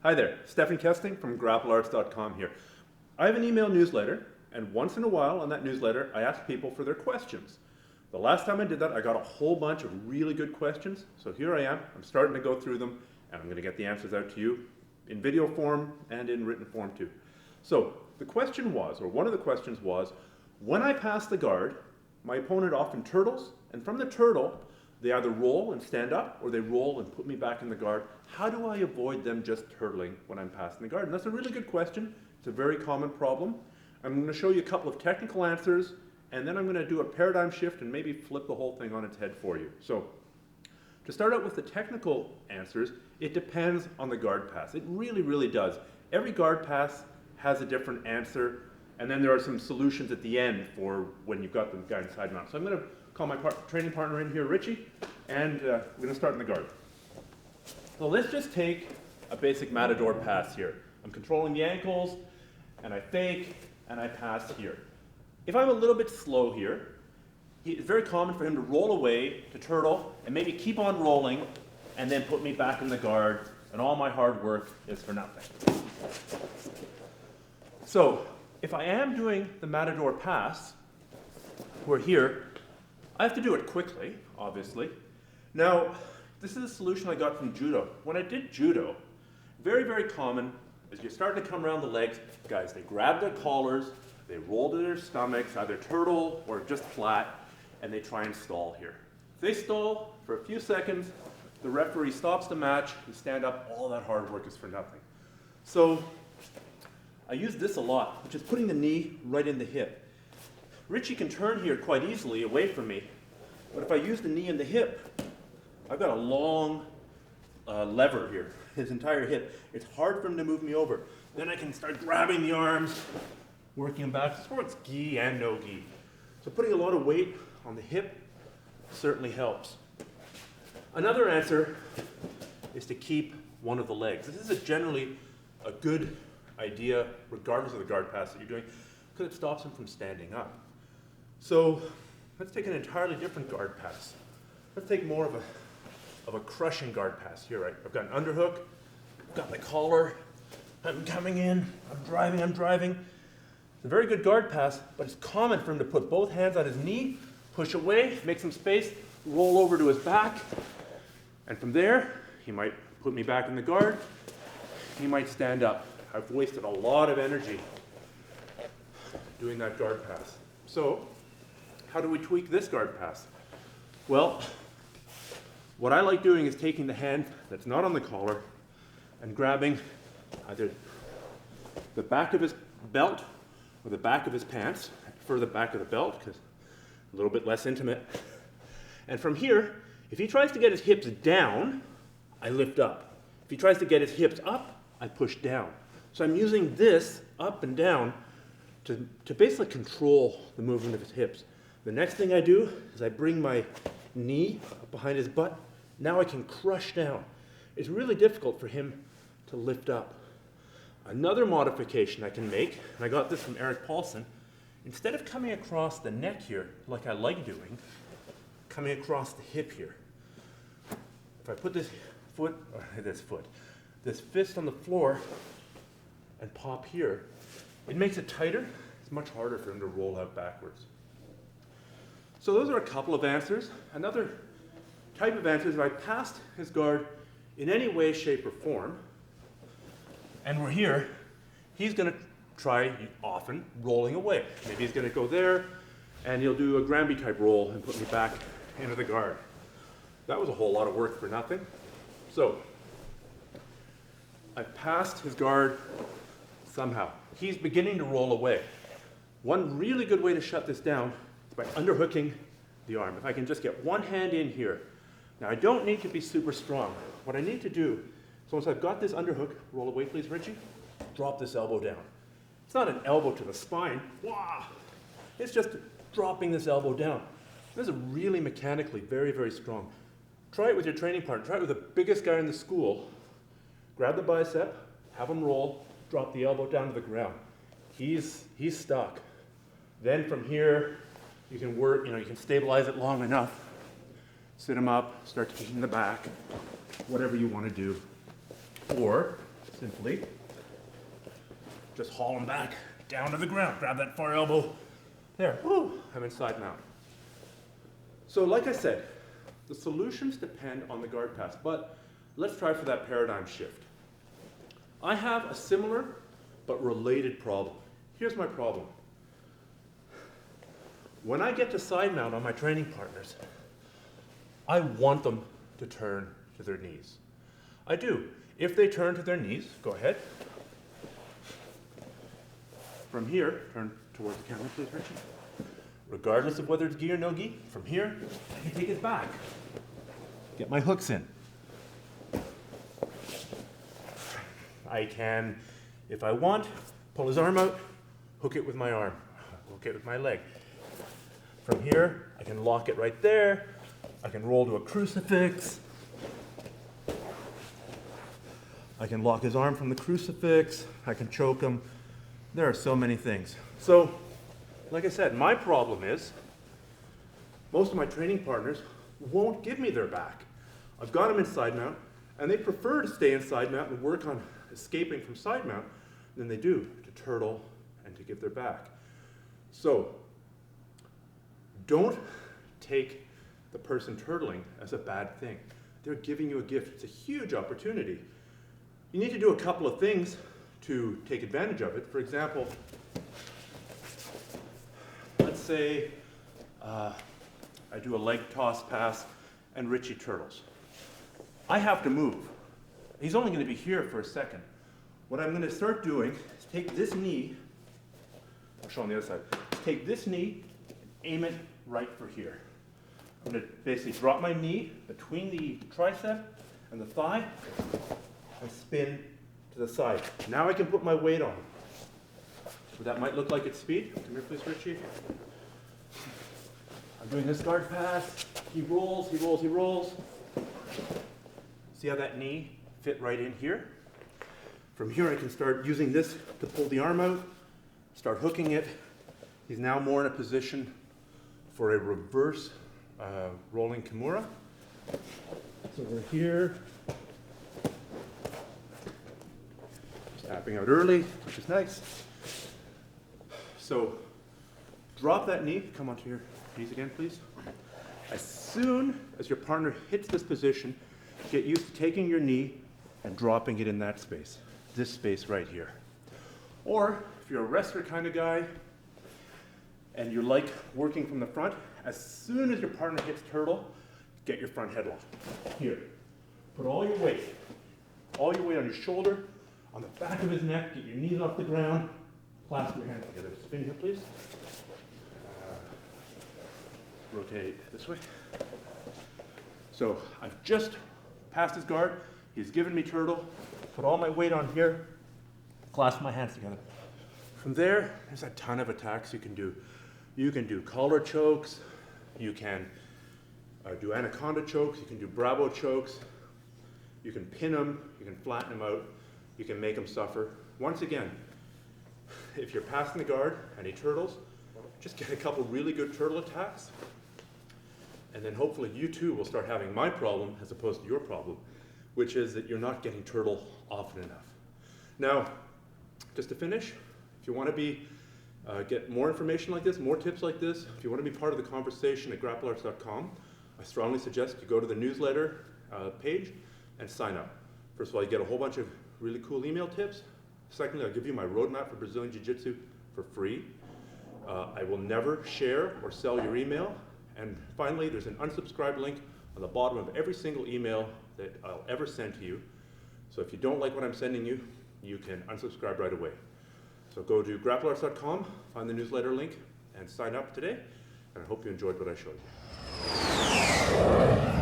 Hi there, Stephan Kesting from grapplearts.com here. I have an email newsletter, and once in a while on that newsletter, I ask people for their questions. The last time I did that, I got a whole bunch of really good questions, so here I am. I'm starting to go through them, and I'm going to get the answers out to you in video form and in written form too. So the question was, or one of the questions was, when I pass the guard, my opponent often turtles, and from the turtle, they either roll and stand up, or they roll and put me back in the guard. How do I avoid them just turtling when I'm passing the guard? And that's a really good question. It's a very common problem. I'm going to show you a couple of technical answers, and then I'm going to do a paradigm shift and maybe flip the whole thing on its head for you. So to start out with the technical answers, it depends on the guard pass. It really, really does. Every guard pass has a different answer, and then there are some solutions at the end for when you've got the guy inside mount. So I'm going to call my training partner in here, Richie, and we're going to start in the guard. So let's just take a basic Matador Pass here. I'm controlling the ankles, and I fake, and I pass here. If I'm a little bit slow here, it's very common for him to roll away, to turtle, and maybe keep on rolling, and then put me back in the guard, and all my hard work is for nothing. So if I am doing the Matador Pass, we're here, I have to do it quickly, obviously. Now, this is a solution I got from judo. When I did judo, very, very common, as you're starting to come around the legs, guys, they grab their collars, they roll to their stomachs, either turtle or just flat, and they try and stall here. If they stall for a few seconds, the referee stops the match, you stand up, all that hard work is for nothing. So, I use this a lot, which is putting the knee right in the hip. Richie can turn here quite easily away from me, but if I use the knee in the hip, I've got a long lever here, his entire hip. It's hard for him to move me over. Then I can start grabbing the arms, working him back. This works gi and no gi. So putting a lot of weight on the hip certainly helps. Another answer is to keep one of the legs. This is generally a good idea, regardless of the guard pass that you're doing, because it stops him from standing up. So let's take an entirely different guard pass. Let's take more of a crushing guard pass here. Right? I've got an underhook, I've got my collar, I'm coming in, I'm driving. It's a very good guard pass, but it's common for him to put both hands on his knee, push away, make some space, roll over to his back, and from there, he might put me back in the guard, he might stand up. I've wasted a lot of energy doing that guard pass. So, how do we tweak this guard pass? Well, what I like doing is taking the hand that's not on the collar and grabbing either the back of his belt or the back of his pants. I prefer the back of the belt because a little bit less intimate. And from here, if he tries to get his hips down, I lift up. If he tries to get his hips up, I push down. So I'm using this up and down to basically control the movement of his hips. The next thing I do is I bring my knee up behind his butt. Now I can crush down. It's really difficult for him to lift up. Another modification I can make, and I got this from Eric Paulson, instead of coming across the neck here, like I like doing, coming across the hip here. If I put this fist on the floor and pop here, it makes it tighter. It's much harder for him to roll out backwards. So those are a couple of answers. Another type of answer is if I passed his guard in any way, shape, or form, and we're here, he's going to try, often, rolling away. Maybe he's going to go there, and he'll do a Granby type roll and put me back into the guard. That was a whole lot of work for nothing. So I passed his guard somehow. He's beginning to roll away. One really good way to shut this down is by underhooking the arm. If I can just get one hand in here. Now I don't need to be super strong. What I need to do is once I've got this underhook, roll away please Richie, drop this elbow down. It's not an elbow to the spine. Wah! It's just dropping this elbow down. This is really mechanically very, very strong. Try it with your training partner. Try it with the biggest guy in the school. Grab the bicep, have him roll, drop the elbow down to the ground. He's stuck. Then from here, you can work, you can stabilize it long enough. Sit him up, start to kick in the back, whatever you want to do. Or simply just haul him back down to the ground. Grab that far elbow. There, woo, I'm in side mount. So like I said, the solutions depend on the guard pass, but let's try for that paradigm shift. I have a similar but related problem. Here's my problem. When I get to side mount on my training partners, I want them to turn to their knees. I do. If they turn to their knees, go ahead. From here, turn towards the camera, please, Richie. Regardless of whether it's gi or no gi, from here, I can take it back. Get my hooks in. I can, if I want, pull his arm out, hook it with my arm, hook it with my leg. From here, I can lock it right there. I can roll to a crucifix. I can lock his arm from the crucifix. I can choke him. There are so many things. So, like I said, my problem is most of my training partners won't give me their back. I've got them in side mount, and they prefer to stay in side mount and work on escaping from side mount than they do to turtle and to give their back. So, don't take the person turtling as a bad thing. They're giving you a gift. It's a huge opportunity. You need to do a couple of things to take advantage of it. For example, let's say I do a leg toss pass and Richie turtles. I have to move. He's only going to be here for a second. What I'm going to start doing is take this knee, I'll show on the other side, take this knee and aim it right for here. I'm going to basically drop my knee between the tricep and the thigh and spin to the side. Now I can put my weight on. So that might look like it's speed. Come here please, Richie. I'm doing this guard pass. He rolls, he rolls, he rolls. See how that knee fit right in here? From here I can start using this to pull the arm out, start hooking it. He's now more in a position for a reverse rolling kimura. So we're here. Just tapping out early, which is nice. So drop that knee, come onto your knees again please. As soon as your partner hits this position, get used to taking your knee and dropping it in that space, this space right here. Or if you're a wrestler kind of guy and you like working from the front, as soon as your partner hits turtle, get your front headlock. Here, put all your weight on your shoulder, on the back of his neck, get your knees off the ground, clasp your hands together. Spin here please. Rotate this way. So I've just passed his guard, he's given me turtle, put all my weight on here, clasp my hands together. From there, there's a ton of attacks you can do. You can do collar chokes, you can do anaconda chokes, you can do bravo chokes, you can pin them, you can flatten them out, you can make them suffer. Once again, if you're passing the guard and he turtles, just get a couple really good turtle attacks, and then hopefully you too will start having my problem as opposed to your problem, which is that you're not getting turtle often enough. Now, just to finish, if you want to get more information like this, more tips like this, if you want to be part of the conversation at grapplearts.com, I strongly suggest you go to the newsletter page and sign up. First of all, you get a whole bunch of really cool email tips. Secondly, I'll give you my roadmap for Brazilian Jiu-Jitsu for free. I will never share or sell your email. And finally, there's an unsubscribe link on the bottom of every single email that I'll ever send to you. So if you don't like what I'm sending you, you can unsubscribe right away. So go to grapplearts.com, find the newsletter link, and sign up today. And I hope you enjoyed what I showed you.